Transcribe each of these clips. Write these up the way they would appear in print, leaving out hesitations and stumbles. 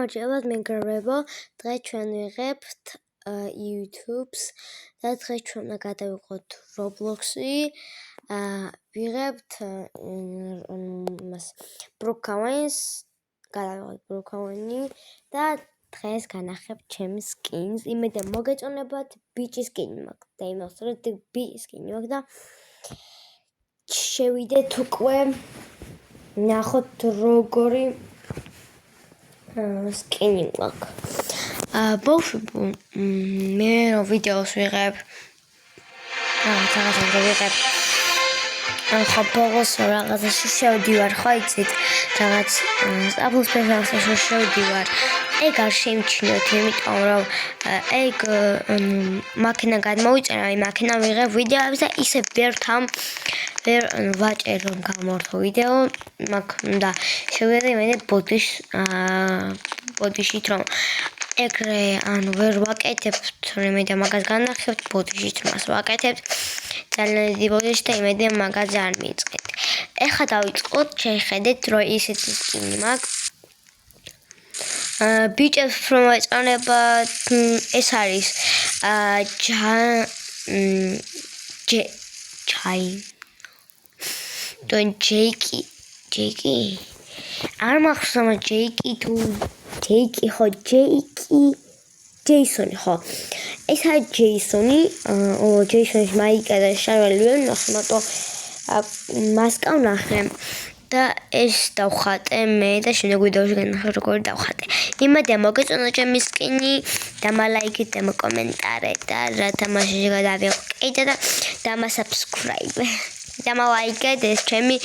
გამარჯვებათ მეგობრებო, დღეს ჩვენ ვიღებთ YouTube-ს და დღეს ჩვენ უნდა გადავიღოთ Roblox-ი. ვიღებთ Brookhaven-ს, გადავიღოთ Brookhaven-ი და დღეს განახებთ ჩემი skins. იმედია მოგეწონებათ, ბიჭი skin მაქვს და იმავდროულად ბიჭი skin მაქვს და შევიდეთ უკვე ნახოთ როგორი skin მაქვს. ბავშვებო, მე ვიდეოს ვიღებ. რაღაცას ვიღებ. ხო, ბოლოს რაღაცაში შევდივარ, ხო იცით, რაღაც Apple Special-ში შევდივარ. ეგ არ შემჩნიოთ, იმიტომ რომ ეგ მაქინა გადმოვიწერა, აი მაქინა ვიღებ ვიდეოებს და ისე ვერ ვაჭერ რომ გამორთო ვიდეო, მაგ უნდა შევიდე მე ბოდიშით რომ ეგრე ანუ ვერ ვაკეთებთ, იმედია მაგას განახებთ ბოდიშით მას ვაკეთებთ. ძალიან დიდი ბოდიში და იმედია მაგას არ მიწყეთ. ეხლა დავიწყოთ, შეხედეთ რომ ისეთი skin მაქვს. ბიჭებს რომ ეწონებათ, ეს არის ჯეიკი არ მახსოვს ჯეიკი თუ ჯეიკი ხო ჯეისონი ხო ეს არის ჯეისონი ჯეისონის მაიკა და შარველი ვერ ნახმატო მასკა ვნახე და ეს დავხატე მე და შემდეგ ვიდეოში განახილე როგორ დავხატე. იმედია მოგეწონა ჩემი სკინი, დამალაიქეთ და კომენტარეთ და რა თამაში გადავიღო კიდე და დამასაბსკრაიბ. დამალაიქეთ ეს ჩემი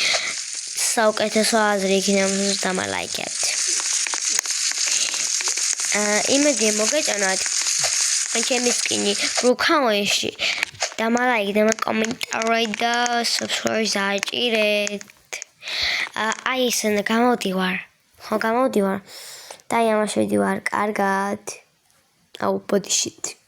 საუკეთესო აზრი იქნება დამალაიქეთ. იმედია მოგეწონათ ჩემი სკინი Brookhaven-ში. დამალაიქეთ და კომენტარეთ და subscribe დააჭირეთ. აი ეს გამოდივარ. ხო გამოდივარ. და ამაში ვიდივარ კარგად. აუ ბოდიშით.